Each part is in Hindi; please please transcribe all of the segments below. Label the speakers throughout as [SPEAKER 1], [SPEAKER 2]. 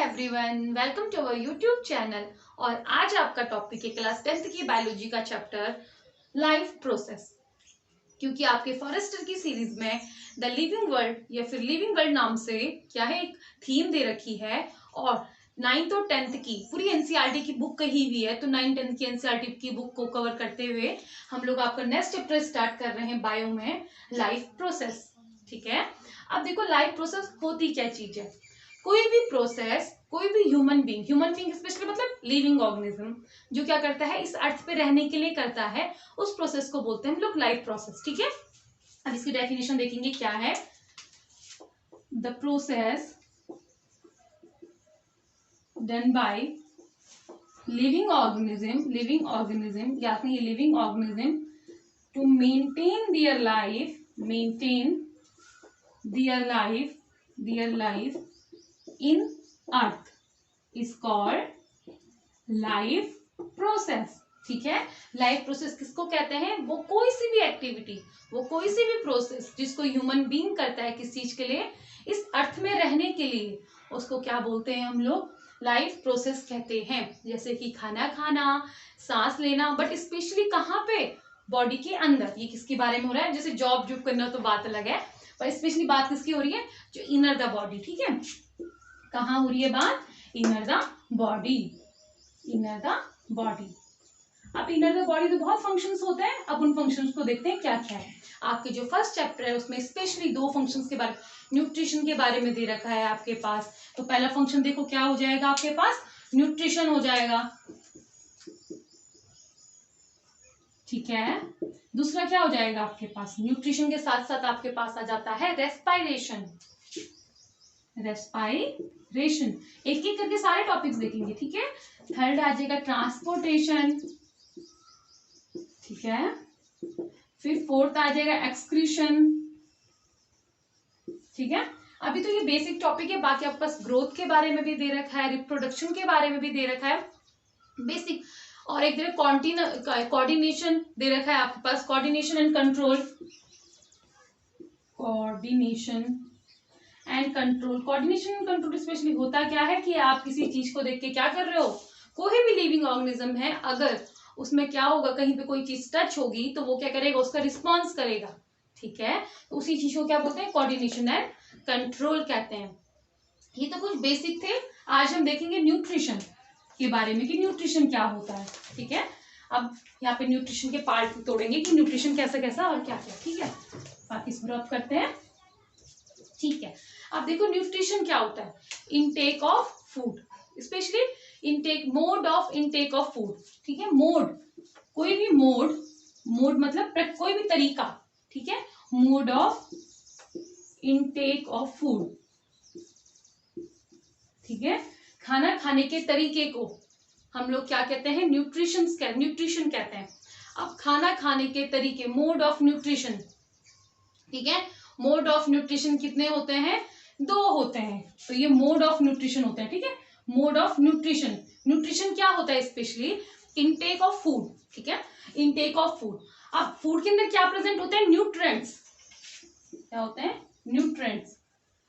[SPEAKER 1] Everyone, welcome to our YouTube channel. और आज आपका टॉपिक है क्लास 10th की बायोलॉजी का चैप्टर लाइफ प्रोसेस। क्योंकि आपके फॉरेस्टर की सीरीज में द लिविंग वर्ल्ड या फिर लिविंग वर्ल्ड नाम से क्या है एक थीम दे रखी है और 9th और 10th की पूरी एनसीईआरटी की बुक कही हुई है। तो 9th 10th की एनसीईआरटी की बुक को कवर करते हुए हम लोग आपका नेक्स्ट चैप्टर स्टार्ट कर रहे हैं बायो में लाइफ प्रोसेस। ठीक है, अब देखो लाइफ प्रोसेस होती क्या चीज है। कोई भी प्रोसेस, कोई भी ह्यूमन बीइंग स्पेशली मतलब लिविंग ऑर्गेनिज्म जो क्या करता है इस अर्थ पे रहने के लिए करता है, उस प्रोसेस को बोलते हैं हम लोग लाइफ प्रोसेस। ठीक है, अब इसकी डेफिनेशन देखेंगे क्या है। The process done by living organism या फिर living organism to maintain their life in earth is called life process। ठीक है, लाइफ प्रोसेस किसको कहते हैं? वो कोई सी भी एक्टिविटी, वो कोई सी भी प्रोसेस जिसको ह्यूमन बीइंग करता है किस चीज के लिए, इस अर्थ में रहने के लिए, उसको क्या बोलते हैं हम लोग? लाइफ प्रोसेस कहते हैं। जैसे कि खाना खाना, सांस लेना, बट स्पेशली कहाँ पे? बॉडी के अंदर। ये किसके बारे में हो रहा है? जैसे जॉब करना तो बात अलग है, पर स्पेशली बात किसकी हो रही है? जो इनर द बॉडी। ठीक है, कहाँ हो रही है बात? Inner the body. अब इनर द बॉडी तो बहुत फंक्शंस होते हैं। अब उन फंक्शंस को देखते हैं क्या क्या है। आपके जो फर्स्ट चैप्टर है उसमें स्पेशली दो फंक्शंस के बारे, न्यूट्रिशन के बारे में दे रखा है आपके पास। तो पहला फंक्शन देखो क्या हो जाएगा आपके पास? न्यूट्रिशन हो जाएगा। ठीक है, दूसरा क्या हो जाएगा आपके पास? न्यूट्रिशन के साथ साथ आपके पास आ जाता है रेस्पायरेशन। एक एक करके सारे टॉपिक्स देखेंगे। ठीक है, थर्ड आ जाएगा ट्रांसपोर्टेशन। ठीक है, फिर फोर्थ आ जाएगा एक्सक्रीशन। ठीक है, अभी तो ये बेसिक टॉपिक है, बाकी आपके पास ग्रोथ के बारे में भी दे रखा है, रिप्रोडक्शन के बारे में भी दे रखा है बेसिक, और एक तरह कोऑर्डिनेशन दे रखा है आपके पास, coordination and control. Coordination and control specially होता क्या है कि आप किसी चीज को देख के क्या कर रहे हो, कोई भी लिविंग ऑर्गेनिज्म है, अगर उसमें क्या होगा, कहीं पे कोई चीज टच होगी तो वो क्या करेगा? उसका रिस्पॉन्स करेगा। ठीक है, तो उसी चीज को क्या बोलते हैं? कोऑर्डिनेशन एंड कंट्रोल कहते हैं। ये तो कुछ बेसिक थे। आज हम देखेंगे न्यूट्रिशन के बारे में कि न्यूट्रिशन क्या होता है। ठीक है, अब यहाँ पे न्यूट्रिशन के पार्ट तोड़ेंगे कि न्यूट्रिशन कैसा कैसा और क्या क्या। ठीक है, बाकी इसको अब करते हैं। ठीक है, अब देखो न्यूट्रिशन क्या होता है? Intake of food, specially mode of intake of food. ठीक है, कोई भी मोड मतलब कोई भी तरीका। ठीक है, mode of intake of food. ठीक है, खाना खाने के तरीके को हम लोग क्या कहते हैं? न्यूट्रिशन कहते हैं। अब खाना खाने के तरीके, मोड ऑफ न्यूट्रिशन। ठीक है, मोड ऑफ न्यूट्रिशन कितने होते हैं? 2 होते हैं। तो ये मोड ऑफ न्यूट्रिशन होते हैं। ठीक है, मोड ऑफ न्यूट्रिशन क्या होता है? Specially intake of food. ठीक है, इनटेक ऑफ फूड। अब फूड के अंदर क्या प्रेजेंट होते हैं? न्यूट्रिएंट्स। क्या होते हैं? न्यूट्रिएंट्स।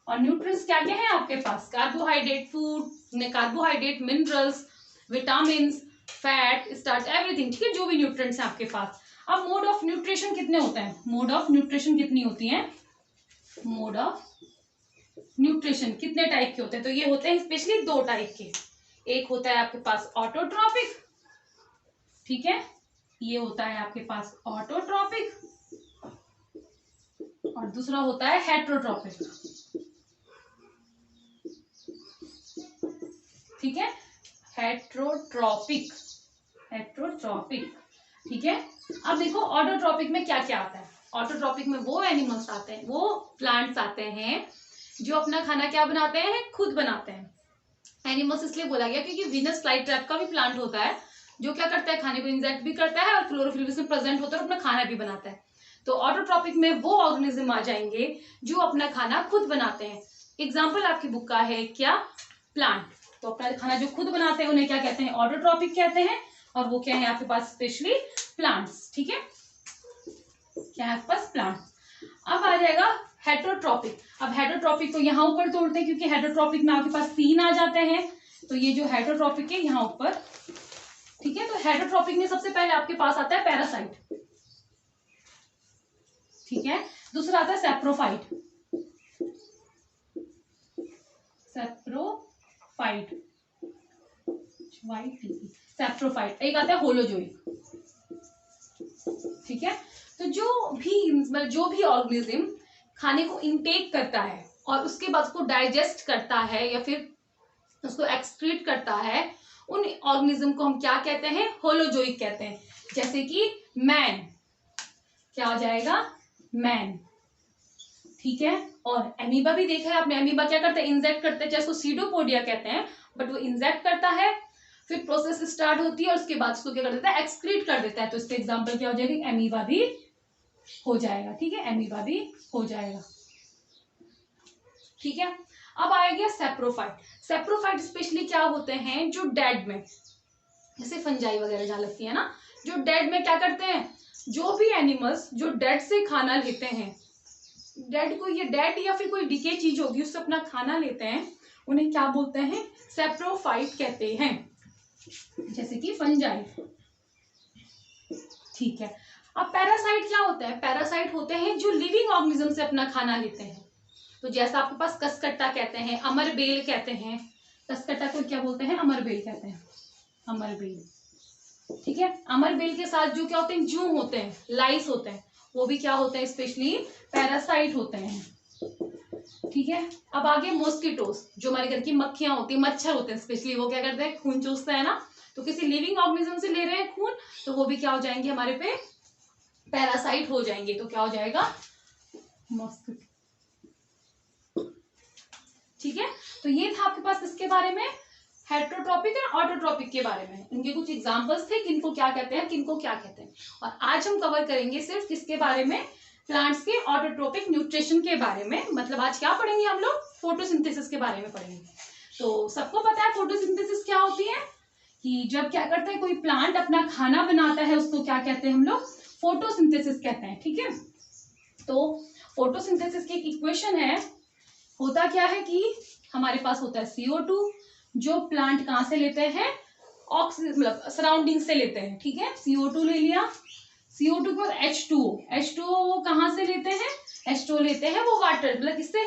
[SPEAKER 1] और न्यूट्रिएंट्स क्या क्या है आपके पास? Carbohydrate, minerals, vitamin, fat, starch, everything. ठीक है, जो भी न्यूट्रिएंट्स हैं आपके पास। अब मोड ऑफ न्यूट्रिशन कितने होते हैं? मोड ऑफ न्यूट्रिशन कितनी होती है? मोड ऑफ न्यूट्रिशन कितने टाइप के होते हैं? तो ये होते हैं स्पेशली 2 टाइप के। एक होता है आपके पास ऑटोट्रॉपिक। ठीक है, ये होता है आपके पास ऑटोट्रॉपिक, और दूसरा होता है हेट्रोट्रॉपिक। ठीक है, हेट्रोट्रॉपिक। ठीक है, अब देखो ऑटोट्रॉपिक में क्या क्या आता है। ऑटोट्रॉपिक में वो एनिमल्स आते हैं, वो प्लांट्स आते हैं जो अपना खाना क्या बनाते हैं? खुद बनाते हैं। एनिमल्स इसलिए बोला गया क्योंकि वीनस फ्लाईट्रैप का भी प्लांट होता है जो क्या करता है? खाने को इंजेक्ट भी करता है और क्लोरोफिल में प्रेजेंट होता है और अपना खाना भी बनाता है। तो ऑटोट्रॉपिक में वो ऑर्गेनिज्म आ जाएंगे जो अपना खाना खुद बनाते हैं। एग्जाम्पल आपकी बुक का है क्या? प्लांट। तो अपना खाना जो खुद बनाते हैं उन्हें क्या कहते हैं? ऑटोट्रॉपिक कहते हैं। और वो क्या है आपके पास? Specially plants. ठीक है, क्या है आपके पास? प्लांट्स। अब आ जाएगा हेटरोट्रॉपिक। अब हेटरोट्रॉपिक को यहाँ ऊपर तोड़ते हैं क्योंकि हेटरोट्रॉपिक में आपके पास 3 आ जाते हैं, तो ये जो हेटरोट्रॉपिक है यहाँ ऊपर, ठीक है। तो हेटरोट्रॉपिक में सबसे पहले आपके पास आता है पैरासाइट, ठीक है। दूसरा आता है सैप्रोफाइट, सैप्रोफाइट, सैप्रोफाइट। एक आता है होलोजोइक, ठीक है। तो जो भी ऑर्गेनिज्म खाने को इनटेक करता है और उसके बाद उसको डाइजेस्ट करता है या फिर उसको एक्सक्रीट करता है, उन ऑर्गेनिज्म को हम क्या कहते हैं? होलोजोइक कहते हैं। जैसे कि मैन, क्या हो जाएगा? मैन, ठीक है। और एमीबा भी देखा है आपने, एमीबा क्या करता है? इंजेक्ट करता है, चाहे उसको सीडोपोडिया कहते हैं, बट वो इंजेक्ट करता है, फिर प्रोसेस स्टार्ट होती है और उसके बाद उसको क्या कर देता है? एक्सक्रीट कर देता है। तो इसके एग्जांपल क्या हो जाएगी? एमीबा भी हो जाएगा, ठीक है, एमीबा भी हो जाएगा, ठीक है। अब आ गया सेप्रोफाइट। सेप्रोफाइट स्पेशली क्या होते हैं? जो डेड में, जैसे फंजाई वगैरह जहां लगती है ना, जो डेड में क्या करते हैं? जो भी एनिमल्स जो डेड से खाना लेते हैं, डेड को, ये डेड या फिर कोई डिके चीज होगी उससे अपना खाना लेते हैं, उन्हें क्या बोलते हैं? सेप्रोफाइट कहते हैं। जैसे कि फंजाई, ठीक है। अब पैरासाइट क्या होता है? पैरासाइट होते हैं जो लिविंग ऑर्गेनिज्म से अपना खाना लेते हैं। तो जैसा आपके पास कसकट्टा कहते हैं, अमरबेल कहते हैं, कसकट्टा को क्या बोलते हैं? अमरबेल कहते हैं, अमरबेल, ठीक है। अमरबेल के साथ जो क्या होते हैं? जू होते हैं, लाइस होते हैं, वो भी क्या होते हैं? स्पेशली पैरासाइट होते हैं, ठीक है। अब आगे मॉस्किटोस, जो हमारे घर की मक्खियां होती है, मच्छर होते हैं स्पेशली, वो क्या करते हैं? खून चूसते हैं ना, तो किसी लिविंग ऑर्गेनिज्म से ले रहे हैं खून, तो वो भी क्या हो जाएंगे? हमारे पे पैरासाइट हो जाएंगे। तो क्या हो जाएगा? मॉस्किटो, ठीक है। तो ये था आपके पास इसके बारे में, हेटरोट्रॉपिक और ऑटोट्रॉपिक के बारे में। इनके कुछ एग्जांपल्स थे, किनको क्या कहते हैं, किनको क्या कहते हैं। और आज हम कवर करेंगे सिर्फ किसके बारे में? प्लांट्स के ऑटोट्रोपिक न्यूट्रिशन के बारे में। मतलब आज क्या पढ़ेंगे हम लोग? फोटोसिंथेसिस के बारे में पढ़ेंगे। तो सबको पता है फोटोसिंथेसिस क्या होती है, कि जब क्या करता है कोई प्लांट अपना खाना बनाता है, उसको क्या कहते हैं हम लोग? फोटोसिंथेसिस कहते हैं, ठीक है। तो फोटोसिंथेसिस की एक इक्वेशन है, होता क्या है कि हमारे पास होता है CO2, जो प्लांट कहाँ से लेते हैं? ऑक्सीजन, मतलब सराउंडिंग से लेते हैं, ठीक है। CO2 ले लिया, CO2 के बाद H2O वो कहाँ से लेते हैं? H2O लेते हैं वो वाटर, मतलब किससे?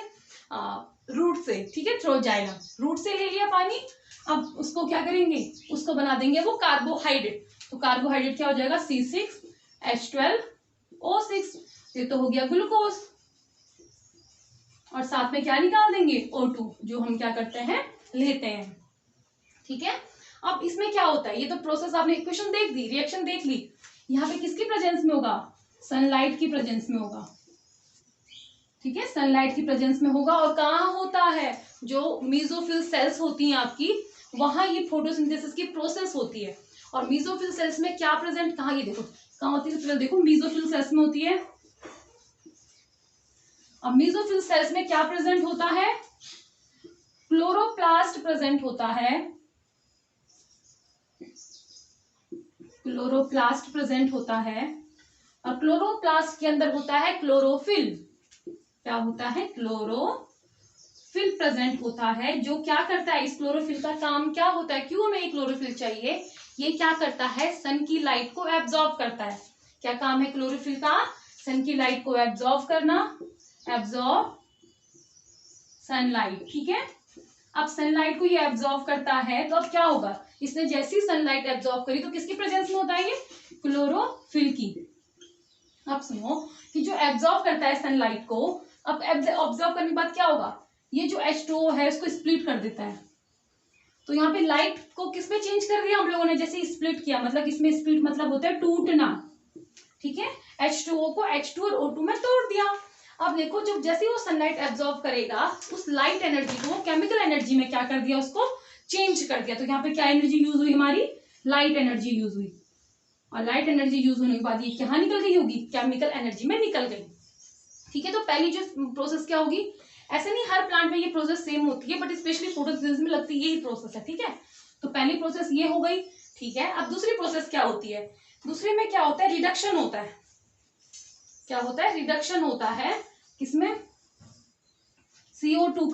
[SPEAKER 1] रूट से, ठीक है, थ्रू जाइलम, रूट से ले लिया पानी। अब उसको क्या करेंगे? उसको बना देंगे वो कार्बोहाइड्रेट। तो कार्बोहाइड्रेट क्या हो जाएगा? C6H12O6, ये तो हो गया ग्लूकोज। और साथ में क्या निकाल देंगे? O2, जो हम क्या करते हैं? लेते हैं, ठीक है। अब इसमें क्या होता है? ये तो प्रोसेस आपने इक्वेशन देख दी, रिएक्शन देख ली। यहाँ पे किसकी प्रेजेंस में होगा? सनलाइट की प्रेजेंस में होगा, ठीक है, सनलाइट की प्रेजेंस में होगा। और कहाँ होता है? जो मीजोफिल सेल्स होती हैं आपकी, वहां ये फोटोसिंथेसिस की प्रोसेस होती है। और मीजोफिल सेल्स में क्या प्रेजेंट, कहाँ, ये देखो कहाँ होती है? तो देखो मीजोफिल सेल्स में होती है। अब मीजोफिल सेल्स में क्या प्रेजेंट होता है? क्लोरोप्लास्ट प्रेजेंट होता है, क्लोरोप्लास्ट प्रेजेंट होता है। और क्लोरोप्लास्ट के अंदर होता है क्लोरोफिल। क्या होता है? क्लोरोफिल प्रेजेंट होता है, जो क्या करता है? इस क्लोरोफिल का काम क्या होता है? क्यों हमें क्लोरोफिल चाहिए? ये क्या करता है? सन की लाइट को एब्जॉर्ब करता है। क्या काम है क्लोरोफिल का? सन की लाइट को एब्जॉर्ब करना, एब्जॉर्ब सनलाइट, ठीक है। अब सनलाइट को ये एब्जॉर्ब करता है, तो अब क्या होगा? इसने जैसी सनलाइट एब्जॉर्ब करी तो किसकी प्रेजेंस में होता है? ये क्लोरोफिल की। अब सुनो कि जो एब्जॉर्ब करता है सनलाइट को, अब ऑब्जर्व करने के बाद क्या होगा? ये जो H2O है इसको स्प्लिट कर देता है। तो यहाँ पे लाइट को किसमें चेंज कर दिया हम लोगों ने? जैसे स्प्लिट किया, मतलब इसमें स्प्लिट मतलब होता है टूटना, ठीक है। H2O को H2 और O2 में तोड़ दिया। अब देखो, जब जैसे वो सनलाइट एब्जॉर्ब करेगा, उस लाइट एनर्जी को केमिकल एनर्जी में क्या कर दिया? उसको चेंज कर दिया। तो यहाँ पे क्या एनर्जी यूज हुई? हमारी लाइट एनर्जी यूज हुई। और लाइट एनर्जी यूज होने के बाद ये कहाँ निकल गई होगी? केमिकल एनर्जी में निकल गई, ठीक है। तो पहली जो प्रोसेस क्या होगी? ऐसे नहीं हर प्लांट में ये प्रोसेस सेम होती है, बट स्पेशली फोटोसिंथेसिस में लगती है यही प्रोसेस है, ठीक है। तो पहली प्रोसेस ये हो गई, ठीक है। अब दूसरी प्रोसेस क्या होती है? दूसरी में क्या होता है? रिडक्शन होता है। क्या होता है? रिडक्शन होता है। किसमें? CO2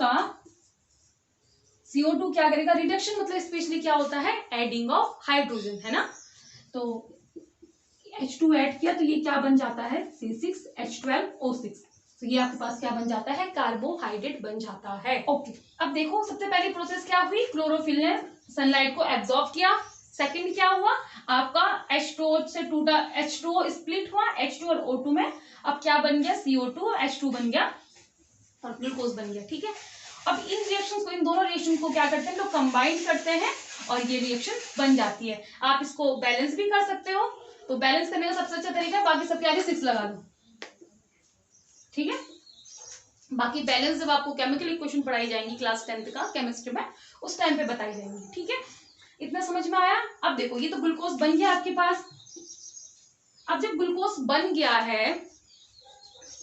[SPEAKER 1] क्या करेगा, रिडक्शन मतलब स्पेशली क्या होता है, एडिंग ऑफ हाइड्रोजन, है ना। तो H2 ऐड किया तो ये क्या बन जाता है, C6H12O6। तो ये आपके पास क्या बन जाता है, कार्बोहाइड्रेट बन जाता है। ओके, अब देखो सबसे पहली प्रोसेस क्या हुई, क्लोरोफिल ने सनलाइट को एब्जॉर्ब किया। सेकंड क्या हुआ, आपका H2O से टूटा, H2O स्प्लिट हुआ, H2 और O2 में अब क्या बन गया, CO2, H2 बन गया और ग्लूकोज बन गया। ठीक है, अब इन रिएक्शंस को, इन दोनों रिएक्शन को क्या करते हैं लोग, कंबाइन करते हैं और ये रिएक्शन बन जाती है। आप इसको बैलेंस भी कर सकते हो, तो बैलेंस करने का सबसे अच्छा तरीका है बाकी सबके आगे 6 लगा दो। ठीक है, बाकी बैलेंस जब आपको केमिकल इक्वेशन पढ़ाई जाएंगी क्लास 10th का केमिस्ट्री में, उस टाइम पे बताई जाएंगी। ठीक है, इतना समझ में आया। अब देखो ये तो ग्लूकोज बन गया आपके पास। अब जब ग्लूकोज बन गया है,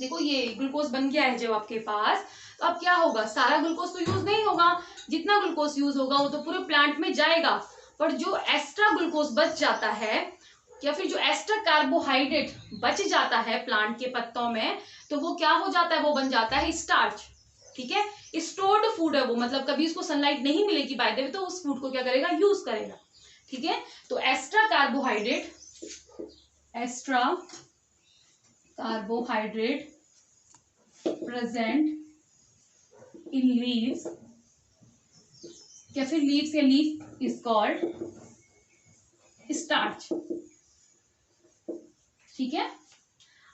[SPEAKER 1] देखो ये ग्लूकोज बन गया है जब आपके पास, तो अब क्या होगा, सारा ग्लूकोज तो यूज नहीं होगा, जितना ग्लूकोज यूज होगा वो तो पूरे प्लांट में जाएगा, पर जो एक्स्ट्रा ग्लूकोज बच जाता है या फिर जो एक्स्ट्रा कार्बोहाइड्रेट बच जाता है प्लांट के पत्तों में, तो वो क्या हो जाता है, वो बन जाता है स्टार्च। ठीक है, स्टोर्ड फूड है वो, मतलब कभी उसको सनलाइट नहीं मिलेगी बाय द वे, तो उस फूड को क्या करेगा, यूज करेगा। ठीक है, तो extra carbohydrate present in leaves, या फिर लीव्स या लीफ इज कॉल्ड स्टार्च। ठीक है,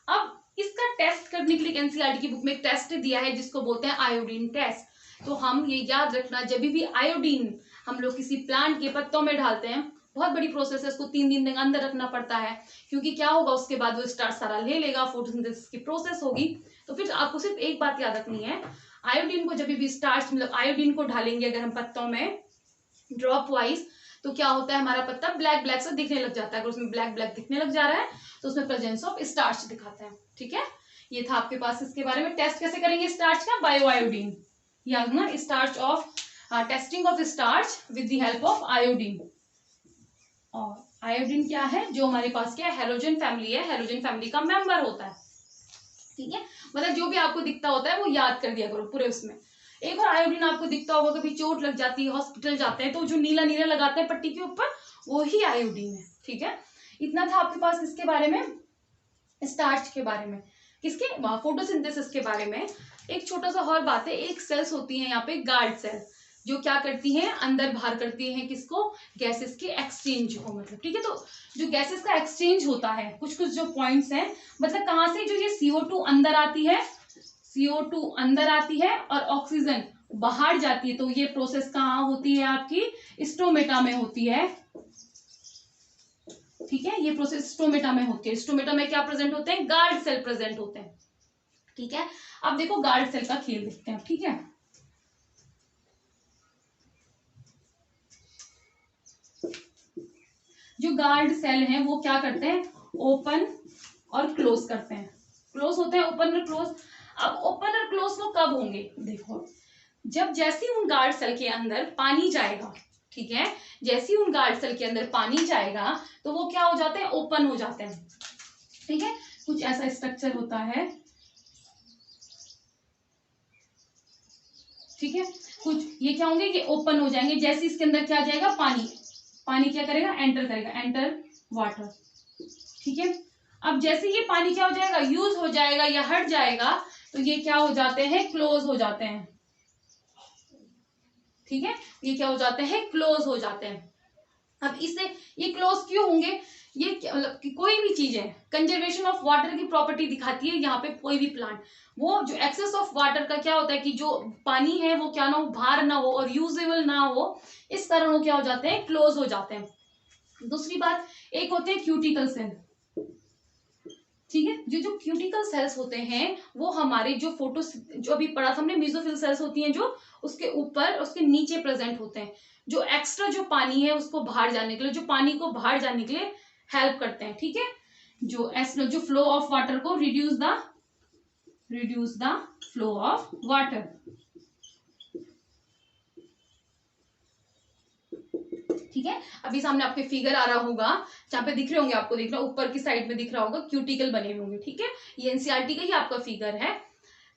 [SPEAKER 1] अब इसका टेस्ट करने के लिए एनसीईआरटी की बुक में एक टेस्ट दिया है जिसको बोलते हैं आयोडीन टेस्ट। तो हम ये याद रखना, जब भी आयोडीन हम लोग किसी प्लांट के पत्तों में डालते हैं, बहुत बड़ी प्रोसेस है, इसको 3 दिन तक अंदर रखना पड़ता है, क्योंकि क्या होगा उसके बाद वो स्टार्च सारा ले लेगा, फोटोसिंथेसिस की प्रोसेस होगी। तो फिर आपको सिर्फ एक बात याद रखनी है, आयोडीन को जब भी स्टार्च मतलब आयोडीन को ढालेंगे अगर हम पत्तों में ड्रॉप वाइज, तो क्या होता है, हमारा पत्ता ब्लैक ब्लैक सा दिखने लग जाता है। अगर उसमें ब्लैक ब्लैक दिखने लग जा रहा है तो उसमें प्रेजेंस ऑफ स्टार्च दिखाता है। ठीक है, ये था आपके पास इसके बारे में। टेस्ट कैसे करेंगे स्टार्च का, बायो आयोडीन, याद ना, starch of testing of starch with the help of iodine. और आयोडीन क्या है, जो हमारे पास क्या है, हेलोजन फैमिली है, हेलोजन फैमिली का मेंबर होता है। ठीक है, मतलब जो भी आपको दिखता होता है वो याद कर दिया करो पूरे उसमें। एक और आयोडीन आपको दिखता होगा, कभी चोट लग जाती है, हॉस्पिटल जाते हैं, तो जो नीला नीला लगाते हैं पट्टी के ऊपर, वो ही आयोडीन है। ठीक है, इतना था आपके पास इसके बारे में, स्टार्च के बारे में, किसके, फोटोसिंथेसिस के बारे में। एक छोटा सा और बात है, एक सेल्स होती है यहाँ पे गार्ड सेल, जो क्या करती हैं, अंदर बाहर करती हैं किसको, गैसेस के एक्सचेंज को, मतलब। ठीक है, तो जो गैसेस का एक्सचेंज होता है, कुछ कुछ जो पॉइंट्स हैं, मतलब कहाँ से, जो ये CO2 अंदर आती है, CO2 अंदर आती है और ऑक्सीजन बाहर जाती है, तो ये प्रोसेस कहाँ होती है आपकी, स्टोमेटा में होती है। ठीक है, ये प्रोसेस स्टोमेटा में होती है। स्टोमेटा में क्या प्रेजेंट होते हैं, गार्ड सेल प्रेजेंट होते हैं। ठीक है, अब देखो गार्ड सेल का खेल देखते हैं। ठीक है, जो गार्ड सेल हैं वो क्या करते हैं, ओपन और क्लोज करते हैं, क्लोज होते हैं, ओपन और क्लोज। अब ओपन और क्लोज वो कब होंगे, देखो जब जैसे उन गार्ड सेल के अंदर पानी जाएगा, ठीक है, जैसे ही उन गार्ड सेल के अंदर पानी जाएगा तो वो क्या हो जाते हैं, ओपन हो जाते हैं। ठीक है, कुछ ऐसा स्ट्रक्चर होता है। ठीक है, कुछ ये क्या होंगे, ये ओपन हो जाएंगे, जैसे इसके अंदर क्या जाएगा, पानी, पानी क्या करेगा, एंटर करेगा, एंटर वाटर। ठीक है, अब जैसे ये पानी क्या हो जाएगा, यूज हो जाएगा या हट जाएगा, तो ये क्या हो जाते हैं, क्लोज हो जाते हैं। ठीक है, ये क्या हो जाते हैं, क्लोज हो जाते हैं। अब इससे ये क्लोज क्यों होंगे, ये मतलब कि कोई भी चीज है, कंजर्वेशन ऑफ वाटर की प्रॉपर्टी दिखाती है यहाँ पे, कोई भी प्लांट, वो जो एक्सेस ऑफ वाटर का क्या होता है कि जो पानी है वो क्या ना हो, बाहर ना हो और यूजेबल ना हो, इस कारण वो क्या हो जाते हैं, क्लोज हो जाते हैं। दूसरी बात, एक होते हैं क्यूटिकल सेल। ठीक है, जो जो क्यूटिकल सेल्स होते हैं वो हमारे जो जो अभी पढ़ा था हमने, मेसोफिल सेल्स होती हैं जो उसके ऊपर उसके नीचे प्रेजेंट होते हैं, जो एक्स्ट्रा जो पानी है उसको बाहर जाने के लिए, जो पानी को बाहर जाने के लिए हेल्प करते हैं। ठीक है, जो फ्लो ऑफ वाटर को reduce the flow of water. ठीक है, अभी सामने आपके फिगर आ रहा होगा, जहां पे दिख रहे होंगे आपको, दिख रहा ऊपर की साइड में दिख रहा होगा, क्यूटिकल बने होंगे। ठीक है, ये एनसीईआरटी का ही आपका फिगर है।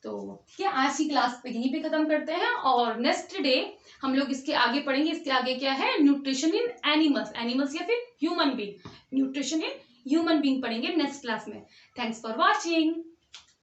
[SPEAKER 1] तो क्या आज की क्लास पे यहीं पे खत्म करते हैं, और नेक्स्ट डे हम लोग इसके आगे पढ़ेंगे। इसके आगे क्या है, न्यूट्रिशन इन एनिमल्स, एनिमल्स या फिर human being, nutrition in human being पढ़ेंगे नेक्स्ट क्लास में। Thanks for watching.